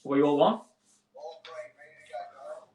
We all on?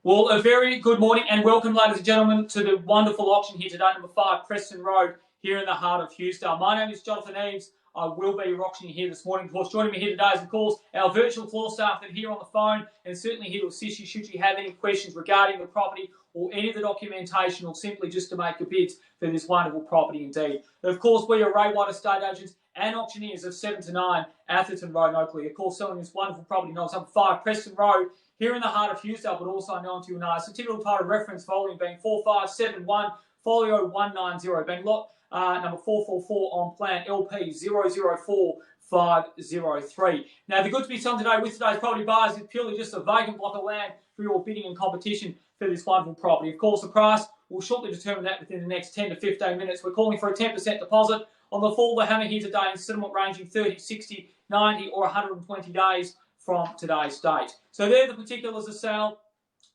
Well, a very good morning and welcome, ladies and gentlemen, to the wonderful auction here today, number 5, Preston Road, here in the heart of Hughesdale. My name is Jonathan Eves. I will be your auctioneer here this morning. Of course, joining me here today is, of course, our virtual floor staff that are here on the phone and certainly here to assist you should you have any questions regarding the property or any of the documentation or simply just to make your bids for this wonderful property indeed. Of course, we are Ray White Estate Agents and auctioneers of 7 to 9 Atherton Road in Oakley. Of course, selling this wonderful property known as number 5 Preston Road here in the heart of Hughesdale, but also known to you now. So typical title reference volume being 4571 folio 190, being lot number 444 on plan LP 004503. Now, the good to be selling today with today's property buyers is purely just a vacant block of land for your bidding and competition for this wonderful property. Of course, the price will shortly determine that within the next 10 to 15 minutes. We're calling for a 10% deposit on the full. The hammer here today in settlement ranging 30, 60, 90 or 120 days from today's date. So they're the particulars of sale.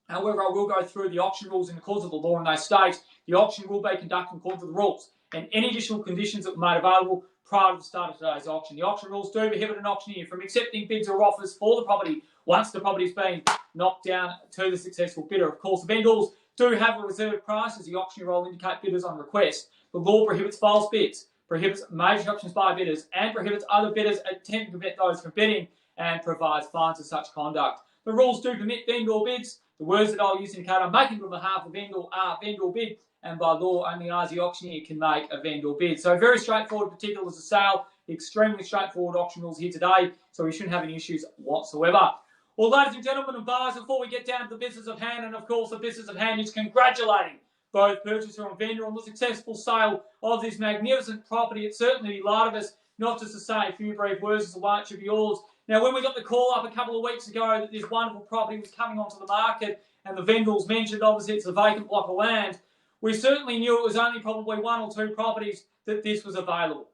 However, I will go through the auction rules in accordance with the law, and they state the auction will be conducted according to the rules and any additional conditions that were made available prior to the start of today's auction. The auction rules do prohibit an auctioneer from accepting bids or offers for the property once the property has been knocked down to the successful bidder. Of course, the vendors do have a reserve price, as the auctioneer will indicate bidders on request. The law prohibits false bids, prohibits major options by bidders, and prohibits other bidders attempting to prevent those from bidding, and provides fines for such conduct. The rules do permit vendor bids. The words that I'll use indicate I'm making on behalf of vendor are vendor bid, and by law only I as the auctioneer can make a vendor bid. So very straightforward particulars of sale, extremely straightforward auction rules here today, so we shouldn't have any issues whatsoever. Well, ladies and gentlemen and buyers, before we get down to the business of hand, and of course the business of hand is congratulating both purchaser and vendor on the successful sale of this magnificent property. It certainly delighted us, not just to say a few brief words as to why it should be yours. Now, when we got the call up a couple of weeks ago that this wonderful property was coming onto the market and the vendors mentioned, obviously, it's a vacant block of land, we certainly knew it was only probably 1 or 2 properties that this was available.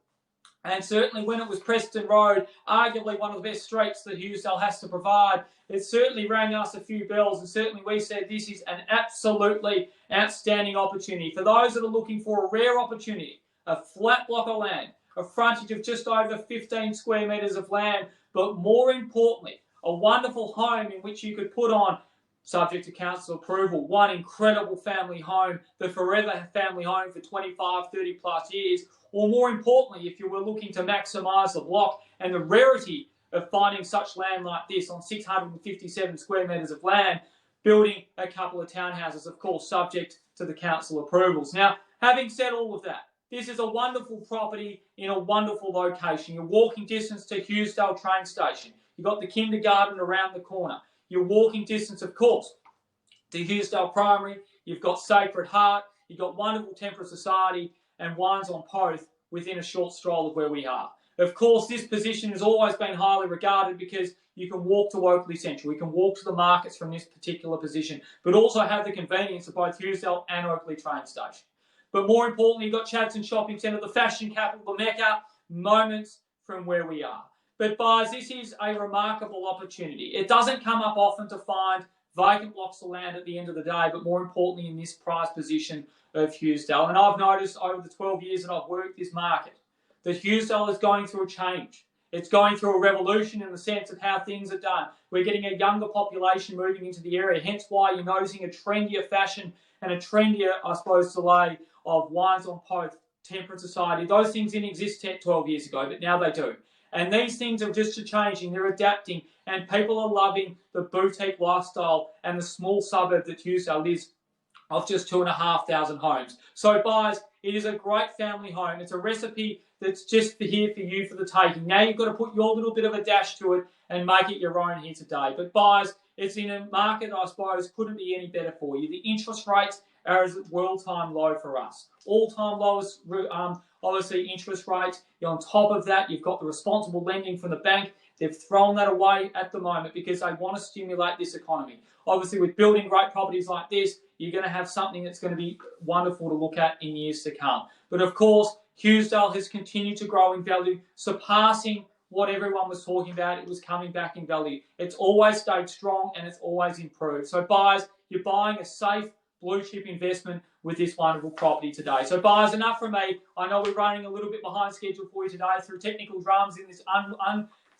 And certainly when it was Preston Road, arguably one of the best streets that Hughesdale has to provide, it certainly rang us a few bells, and certainly we said this is an absolutely outstanding opportunity. For those that are looking for a rare opportunity, a flat block of land, a frontage of just over 15 square metres of land, but more importantly, a wonderful home in which you could put on, subject to council approval, one incredible family home, the forever family home for 25, 30 plus years, or more importantly, if you were looking to maximise the block and the rarity of finding such land like this on 657 square metres of land, building a couple of townhouses, of course, subject to the council approvals. Now, having said all of that, this is a wonderful property in a wonderful location. You're walking distance to Hughesdale train station. You've got the kindergarten around the corner. You're walking distance, of course, to Hughesdale Primary. You've got Sacred Heart. You've got wonderful Temperate Society and Wines on Poth within a short stroll of where we are. Of course, this position has always been highly regarded because you can walk to Oakley Central. You can walk to the markets from this particular position, but also have the convenience of both Hughesdale and Oakley train station. But more importantly, you've got Chadstone Shopping Centre, the fashion capital, the Mecca, moments from where we are. But buyers, this is a remarkable opportunity. It doesn't come up often to find vacant blocks of land at the end of the day, but more importantly in this price position of Hughesdale. And I've noticed over the 12 years that I've worked this market that Hughesdale is going through a change. It's going through a revolution in the sense of how things are done. We're getting a younger population moving into the area, hence why you're noticing a trendier fashion and a trendier, I suppose, delay of Wines on Poth, Temperate Society. Those things didn't exist 10, 12 years ago, but now they do. And these things are just changing, they're adapting, and people are loving the boutique lifestyle and the small suburb that Hughesdale is of just 2,500 homes. So buyers, it is a great family home. It's a recipe that's just here for you for the taking. Now you've got to put your little bit of a dash to it and make it your own here today. But buyers, it's in a market, I suppose, couldn't be any better for you. The interest rates are at world-time low for us. All-time lowest, obviously, interest rates. On top of that, you've got the responsible lending from the bank. They've thrown that away at the moment because they want to stimulate this economy. Obviously, with building great properties like this, you're going to have something that's going to be wonderful to look at in years to come. But of course, Hughesdale has continued to grow in value, surpassing what everyone was talking about. It was coming back in value. It's always stayed strong and it's always improved. So buyers, you're buying a safe blue chip investment with this wonderful property today. So buyers, enough from me. I know we're running a little bit behind schedule for you today through technical dramas in this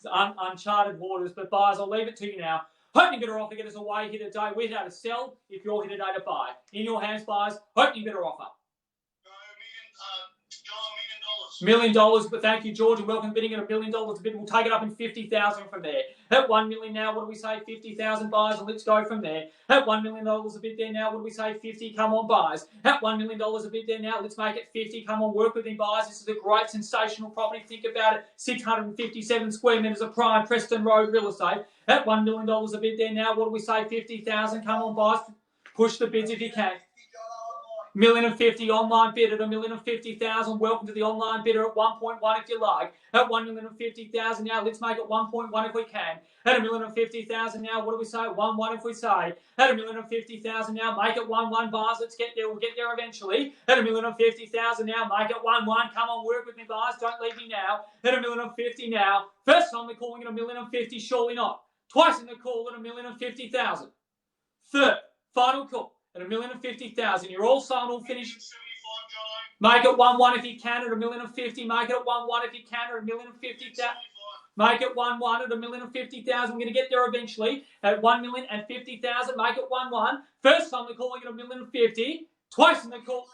uncharted waters. But buyers, I'll leave it to you now. Hope you get her offer, get us away here today. We're here to sell if you're here today to buy. In your hands, buyers. Hope you get her offer. $1 million, but thank you, George, and welcome bidding at $1 million a bid. We'll take it up in 50,000 from there. At $1 million now, what do we say? 50,000 buyers, and let's go from there. At $1 million a bid there now, what do we say? 50, come on, buyers. At $1 million a bid there now, let's make it 50, come on, work with me, buyers. This is a great, sensational property. Think about it, 657 square metres of prime Preston Road real estate. At $1 million a bid there now, what do we say? 50,000, come on, buyers. Push the bids if you can. $1,050,000 online bid at $1,050,000. Welcome to the online bidder at 1.1 if you like. At $1,050,000 now, let's make it 1.1 if we can. At $1,050,000 now, what do we say? 1.1 if we say. At $1,050,000 now, make it 1.1 bars. Let's get there. We'll get there eventually. At $1,050,000 now, make it 1.1. Come on, work with me, bars. Don't leave me now. At $1,050,000 now. First time they're calling it $1,050,000. Surely not. Twice in the call at $1,050,000. Third, final call. At $1,050,000, you're all sold, all finished. Make it 1.1 if you can at $1,050,000. Make it 1.1 if you can at $1,050,000. Make it 1.1 at $1,050,000. We're going to get there eventually at $1,050,000. Make it 1.1. First time they're calling it $1,050,000. Twice in the call.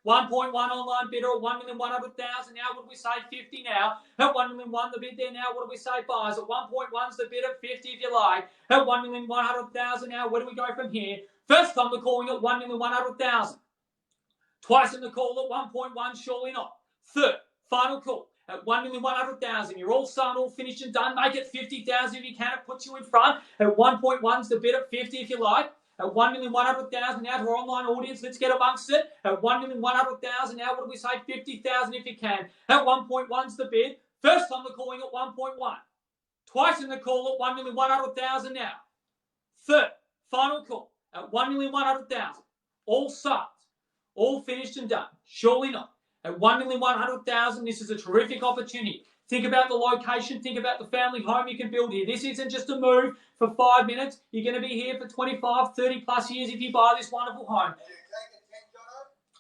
1.1 online bidder at $1,100,000 now. What do we say? 50 now. At $1,001,000 the bid there now. What do we say? Buyers at 1.1's the bid at 50 if you like. At $1,100,000 now. Where do we go from here? First time they're calling it $1,100,000. Twice in the call at 1.1, surely not. Third, final call at $1,100,000. You're all sold, all finished and done. Make it 50,000 if you can. It puts you in front. At 1.1's the bid at 50 if you like. At $1,100,000 now to our online audience. Let's get amongst it. At $1,100,000 now. What do we say? 50,000 if you can. At 1.1's the bid. First time they're calling it 1.1. Twice in the call at $1,100,000 now. Third, final call. At $1,100,000, all sold, all finished and done. Surely not. At $1,100,000, this is a terrific opportunity. Think about the location. Think about the family home you can build here. This isn't just a move for 5 minutes. You're going to be here for 25, 30 plus years if you buy this wonderful home.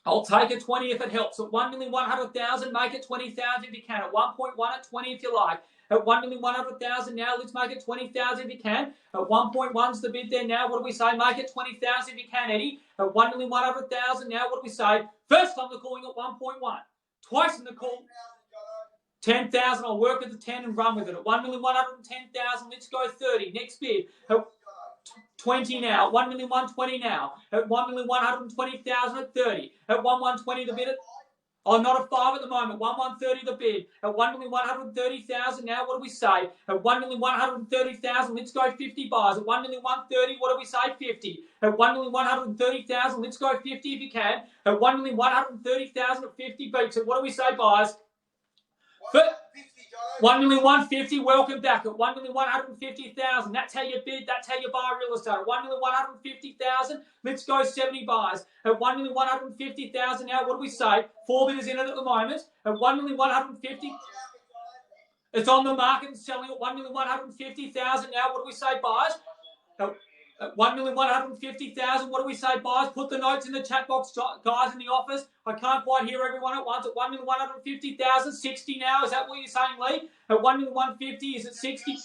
I'll take a 20 if it helps. At $1,100,000, make it 20,000 if you can. At 1.1 at 20 if you like. At $1,100,000 now, let's make it 20,000 if you can. At 1.1's the bid there now. What do we say? Make it 20,000 if you can, Eddie. At $1,100,000 now, what do we say? First time they're calling it 1.1. Twice in the call. 10,000. I'll work with the 10 and run with it. At $1,110,000, let's go 30. Next bid. At 20 now. 1,120,000 now. At $1,120,000 at 30. At 1,120 the bid at. Oh, not a 5 at the moment. 1,130 the bid. At $1,130,000 now, what do we say? At $1,130,000, let's go 50 buyers. At $1,130,000, what do we say? 50. At $1,130,000, let's go 50 if you can. At $1,130,000 at 50 beats. At what do we say, buyers? 1,150,000, welcome back at 1,150,000. That's how you bid, that's how you buy real estate. At 1,150,000, let's go 70 buys. At 1,150,000 now, what do we say? 4 bidders in it at the moment. At 1,150,000, it's on the market and selling at 1,150,000 now. What do we say, buyers? At 1,150,000, what do we say, buyers? Put the notes in the chat box, guys in the office. I can't quite hear everyone at once. At 1,150,000, 60 now. Is that what you're saying, Lee? At 1,150,000, is it 60?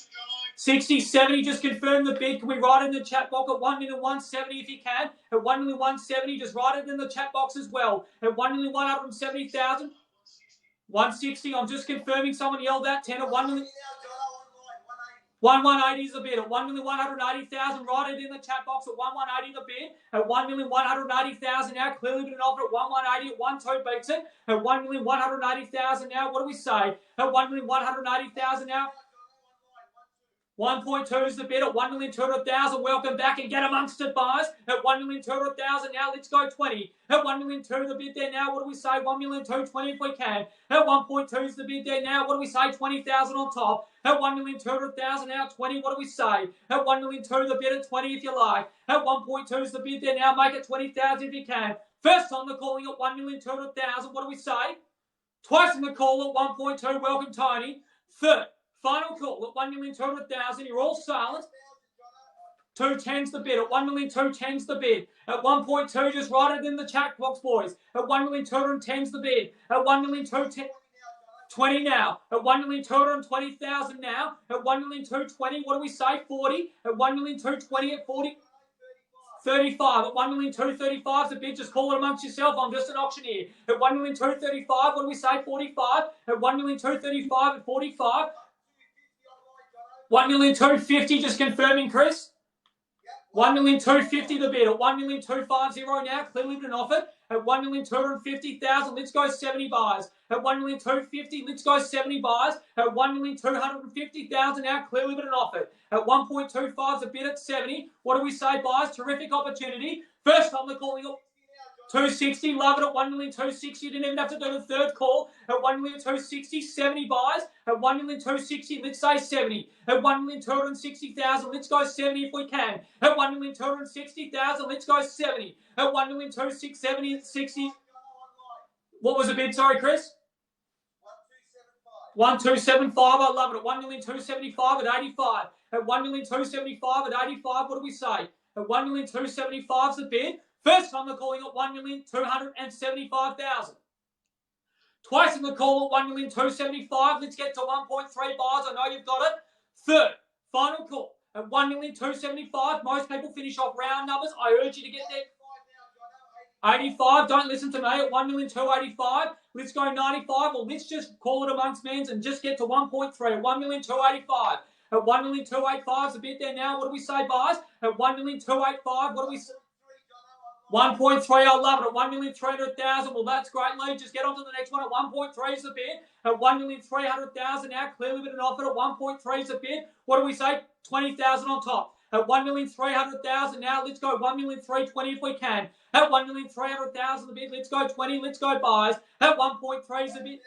60, 70, just confirm the bid. Can we write it in the chat box at 1,170,000 if you can? At 1,170,000, just write it in the chat box as well. At 1,170,000, 160, I'm just confirming someone yelled that 10 at 1 million. 1,180 is the bid. At 1,180,000, write it in the chat box at 1,180 the bid. At 1,180,000 now, clearly been offered at 1,180 at 1.2 beats it. At 1,180,000 now, what do we say? At 1,180,000 now. 1.2 is the bid at 1,200,000. Welcome back and get amongst it, buyers. At 1,200,000 now, let's go 20. At 1,200,000 the bid there now. What do we say? 1,220,000 if we can. At 1.2 is the bid there now. What do we say? 20,000 on top. At 1,200,000 now, 20. What do we say? At 1,200,000 the bid at 20 if you like. At 1.2 is the bid there now. Make it 20,000 if you can. First time they're calling at 1,200,000. What do we say? Twice in the call at 1.2. Welcome, Tony. Third. Final call at 1,200,000. You're all silent. 210's the bid. At 1,210's the bid. At 1.2, just write it in the chat box, boys. At 1,210's the bid. At 1,210. 20 now. At 1,220,000 now. At 1,220,000, what do we say? 40. At 1,220,000 at 40. 35. At 1,235,000 is a bid. Just call it amongst yourself. I'm just an auctioneer. At 1,235,000, what do we say? 45. At 1,235,000 at 45. 1,250,000, just confirming, Chris. 1,250,000 the bid. At 1,250,000 now, clearly been offered. At 1,250,000, let's go 70 buys. At 1,250,000, let's go 70 buys. At 1,250,000 now, clearly been offered. At 1.25 is a bid at 70. What do we say, buys? Terrific opportunity. First time they're calling up. 260, love it at 1,260,000. You didn't even have to do the third call. At 1,260,000, 70 buys. At 1,260,000, let's say 70. At 1,260,000, let's go 70 if we can. At 1,260,000, let's go 70. At 1,260,000, 60. What was the bid? Sorry, Chris. 1,275. I love it at 1,275,000 at 85. At 1,275,000 at 85. What do we say? At 1,275,000 is the bid. First time they're calling at 1,275,000. Twice in the call at 1,275,000. Let's get to 1.3 buys. I know you've got it. Third, final call at 1,275,000. Most people finish off round numbers. I urge you to get there. 85. Don't listen to me at 1,285,000. Let's go 95. Or let's just call it amongst men's and just get to 1.3 at 1,285,000. At 1,285,000 is a bit there now. What do we say, buys? At 1,285,000. What do we say? 1.3, I love it. At 1,300,000, well, that's great, Lee. Just get on to the next one. At 1.3 is the bid. At 1,300,000 now, clearly been offered. At 1.3 is the bid. What do we say? 20,000 on top. At 1,300,000 now, let's go 1,320,000 if we can. At 1,300,000 the bid, let's go 20, let's go buys. At 1.3 is the bid.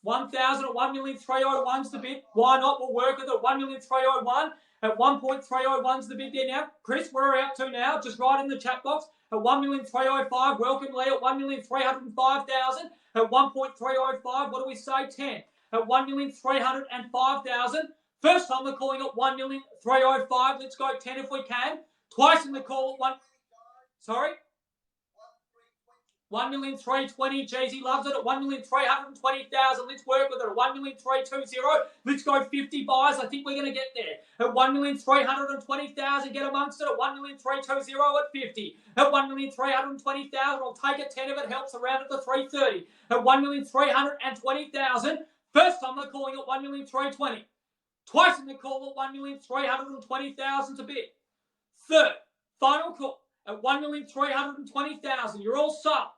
1,000 at 1,301 is the bid. Why not? We'll work with it. 1,301. At 1.301 is the bid there now. Chris, where are we up to now? Just write in the chat box. At 1,305,000, welcome Lee. At 1,305,000. At 1.305, what do we say? 10. At 1,305,000. First time they're calling at 1,305,000. Let's go 10 if we can. Twice in the call at 1. Sorry? 1,320,000. Jeezy loves it at 1,320,000. Let's work with it at 1,320,000. Let's go 50 buys. I think we're going to get there. At 1,320,000. Get amongst it at 1,320,000 at 50. At 1,320,000. I'll take it 10 if it helps around at the 330. At 1,320,000. First time they're calling at 1,320,000. Twice in the call at 1,320,000 to bid. Third, final call at 1,320,000. You're all sold.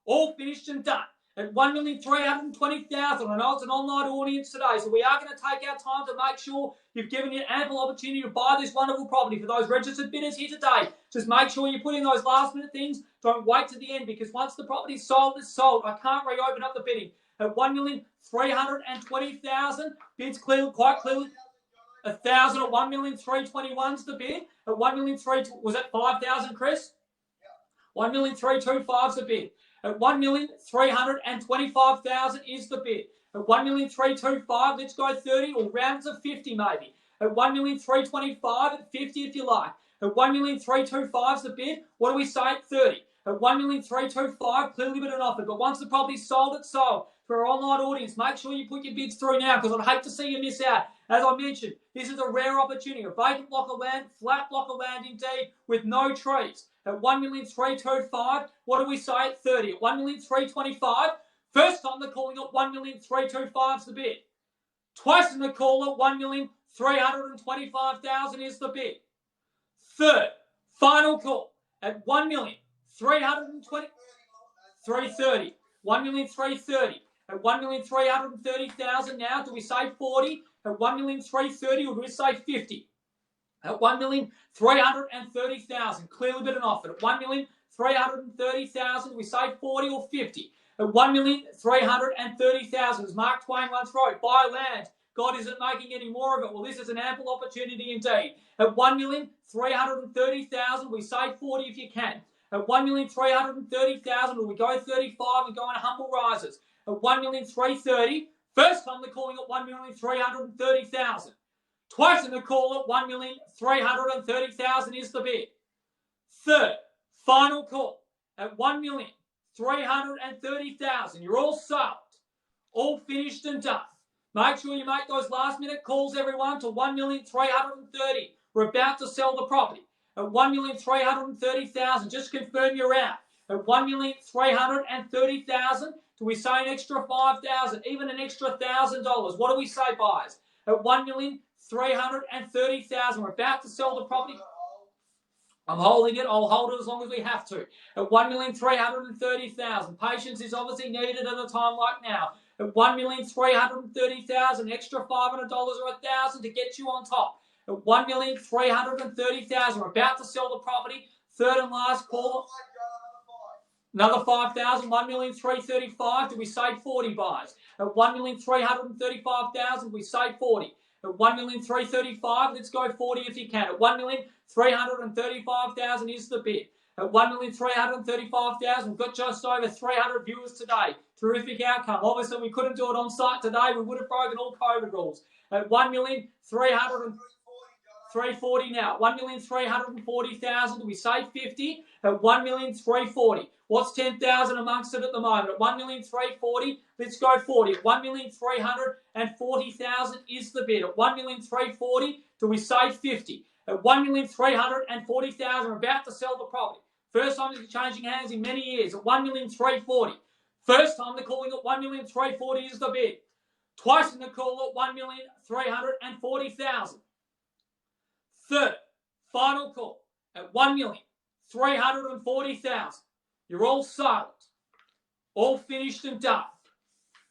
All finished and done. At 1,320,000. I know it's an online audience today, so we are going to take our time to make sure you've given you ample opportunity to buy this wonderful property. For those registered bidders here today, just make sure you put in those last minute things. Don't wait to the end, because once the property's sold, it's sold. I can't reopen up the bidding. At 1,320,000. Bids clear, quite clearly. 1,000 at 1,321,000's the bid. At 1,320,000, was that 5,000, Chris? 1,325,000's the bid. At 1,325,000 is the bid. At 1,325,000, let's go 30 or rounds of 50 maybe. At 1,325,000 at 50 if you like. At 1,325,000's the bid. What do we say at 30? At 1,325,000, clearly been an offer. But once the property's sold, it's sold. For our online audience, make sure you put your bids through now, because I'd hate to see you miss out. As I mentioned, this is a rare opportunity. A vacant block of land, flat block of land indeed, with no trees. At 1,325,000, what do we say at 30? At 1,325,000, first time they're calling at 1,325,000 is the bid. Twice in the call at 1,325,000 is the bid. Third, final call at 1,320,000. 330. 1,330,000. At 1,330,000 now, do we say 40? At 1,330,000, or do we say 50? At 1,330,000, clearly been an offer. At 1,330,000, do we say 40 or 50? At 1,330,000, as Mark Twain once wrote, buy land. God isn't making any more of it. Well, this is an ample opportunity indeed. At 1,330,000, we say 40 if you can. At 1,330,000, will we go 35 and go on humble rises? At 1,330,000, first time they're calling at 1,330,000. Twice in the call at 1,330,000 is the bid. Third, final call at 1,330,000. You're all sold. all finished and done. Make sure you make those last minute calls, everyone, to 1,330,000. We're about to sell the property at 1,330,000. Just confirm you're out. At 1,330,000, do we say an extra 5,000, even an extra $1,000? What do we say, buyers? At 1,330,000, we're about to sell the property. I'm holding it. I'll hold it as long as we have to. At 1,330,000. Patience is obviously needed at a time like now. At 1,330,000, extra $500 or $1,000 to get you on top. At 1,330,000, we're about to sell the property. Third and last call. Another 5,000. 1,335,000. Do we say 40 buys? At 1,335,000, we say 40. At 1,335,000, let's go 40 if you can. At 1,335,000 is the bid. At 1,335,000, we've got just over 300 viewers today. Terrific outcome. Obviously, we couldn't do it on site today. We would have broken all COVID rules. At 1,340,000 now. 1,340,000. Do we say 50? At 1,340,000. What's 10,000 amongst it at the moment? At 1,340,000, let's go 40. At 1,340,000 is the bid. At 1,340,000, do we say 50? At 1,340,000, we're about to sell the property. First time it's changing hands in many years. At 1,340,000. First time they're calling it 1,340,000 is the bid. Twice in the call at 1,340,000. Third, final call at 1,340,000. You're all silent. All finished and done.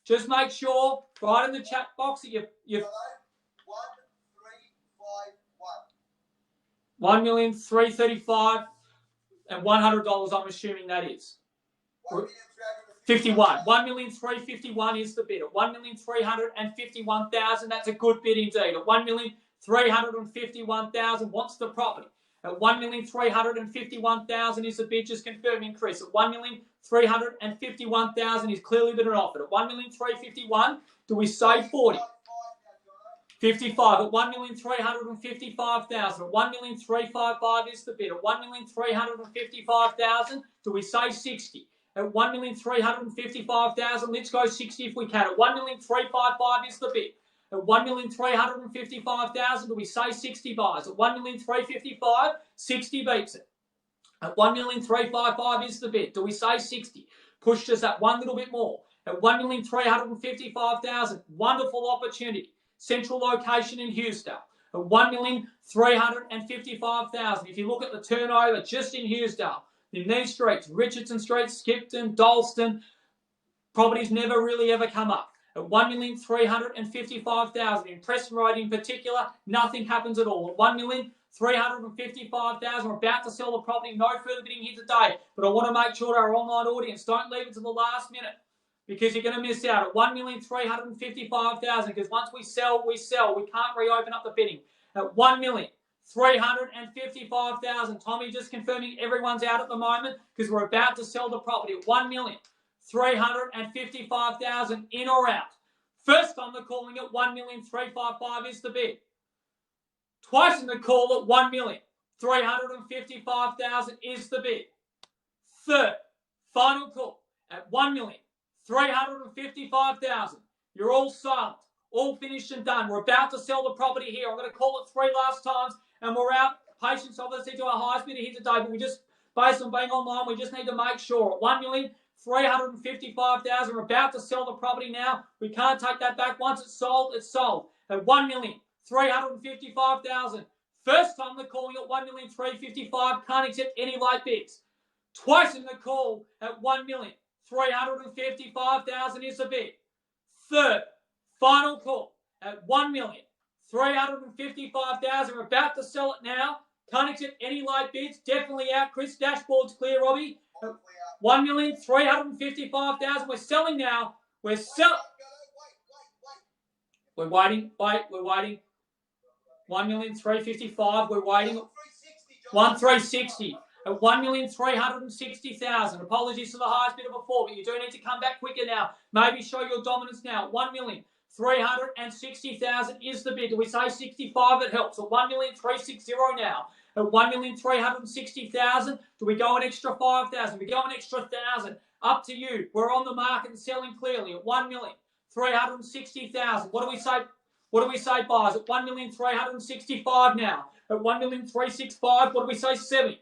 Just make sure, right in the chat box, that you've 1,335,000 and $100, I'm assuming that is. 51. 1,351,000 is the bid. At 1,351,000, that's a good bid indeed. At 1,351,000 wants the property. At 1,351,000 is the bid, just confirming Chris. At 1,351,000 is clearly been offered. At 1,351,000, do we say 40? 55. At 1,355,000. At 1,355,000 is the bid. At 1,355,000, do we say 60? At 1,355,000, let's go 60 if we can. At 1,355,000 is the bid. At 1,355,000, do we say 60 buys? At 1,355,000, 60 beats it. At 1,355,000 is the bid. Do we say 60? Push us up one little bit more. At 1,355,000, wonderful opportunity. Central location in Hughesdale. At 1,355,000. If you look at the turnover just in Hughesdale, in these streets, Richardson Street, Skipton, Dalston, properties never really ever come up. At 1,355,000. In Preston Road in particular, nothing happens at all. At 1,355,000. We're about to sell the property. No further bidding here today. But I want to make sure to our online audience, don't leave it to the last minute, because you're going to miss out. At 1,355,000. Because once we sell, we sell. We can't reopen up the bidding. At 1,355,000. Tommy just confirming everyone's out at the moment because we're about to sell the property at 1,355,000 in or out. First time they're calling it 1,355,000 is the bid. Twice in the call at 1,355,000 is the bid. Third, final call at 1,355,000. You're all silent. All finished and done. We're about to sell the property here. I'm going to call it 3 last times and we're out. Patience obviously to our highest bidder here today, but we just, based on being online, we just need to make sure. At 1,355,000, we're about to sell the property now. We can't take that back. Once it's sold, it's sold. At 1,355,000. First time they're calling it 1,355,000. Can't accept any late bids. Twice in the call at 1,355,000 is the bid. Third, final call at 1,355,000. We're about to sell it now. Can't accept any late bids. Definitely out. Chris, dashboard's clear, Robbie. 1,355,000. We're selling now. We're waiting. We're waiting. 1,355,000. We're waiting. 1,360. At 1,360,000. Apologies to the highest bidder before, but you do need to come back quicker now. Maybe show your dominance now. 1,360,000 is the bid. Do we say 65? It helps. At 1,360,000 now. At 1,360,000, do we go an extra 5,000? We go an extra 1,000. Up to you. We're on the market and selling clearly at 360,000. What do we say? What do we say, buyers? At 1,365,000 now. At 1,365,000, what do we say? 70.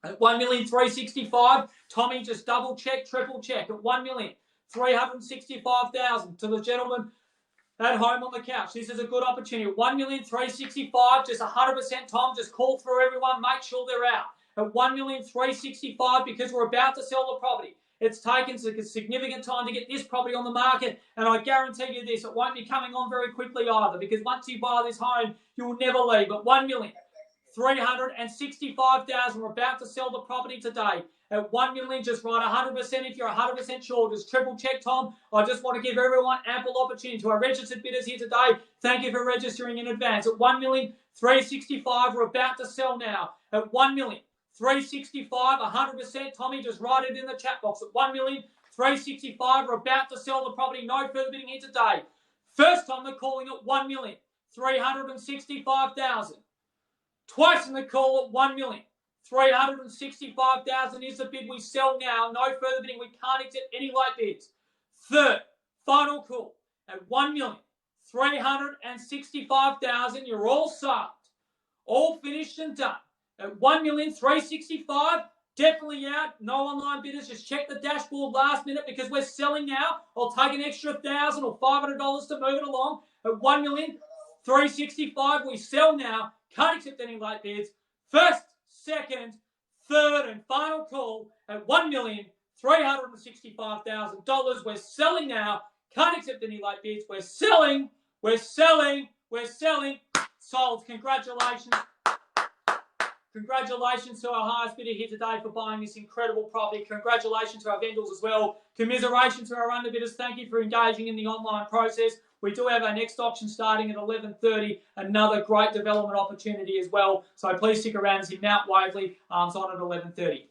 At 1,365,000, Tommy just double check, triple check. At 1,365,000 to the gentleman at home on the couch. This is a good opportunity. 1,365,000, just 100%, Tom. Just call through everyone. Make sure they're out. At 1,365,000, because we're about to sell the property. It's taken a significant time to get this property on the market, and I guarantee you this, it won't be coming on very quickly either, because once you buy this home, you will never leave. At 1,365,000, we're about to sell the property today. At 1 million, just write 100% if you're 100% sure. Just triple check, Tom. I just want to give everyone ample opportunity. To our registered bidders here today, thank you for registering in advance. At 1,365,000, we're about to sell now. At 1,365,000, 100%. Tommy, just write it in the chat box. At 1,365,000, we're about to sell the property. No further bidding here today. First time they're calling at 1,365,000. Twice in the call at 1,365,000 is the bid. We sell now. No further bidding. We can't accept any late bids. Third, final call at 1,365,000. You're all sold. All finished and done. At 1,365,000, definitely out. No online bidders. Just check the dashboard last minute because we're selling now. I'll take an extra $1,000 or $500 to move it along. At 1,365,000, we sell now. Can't accept any late bids. First, second, third, and final call at $1,365,000. We're selling now. Can't accept any late bids. We're selling. We're selling. We're selling. Sold. Congratulations. Congratulations to our highest bidder here today for buying this incredible property. Congratulations to our vendors as well. Commiseration to our underbidders. Thank you for engaging in the online process. We do have our next auction starting at 11:30. Another great development opportunity as well. So please stick around and see Mount Waverley. It's on at 11:30.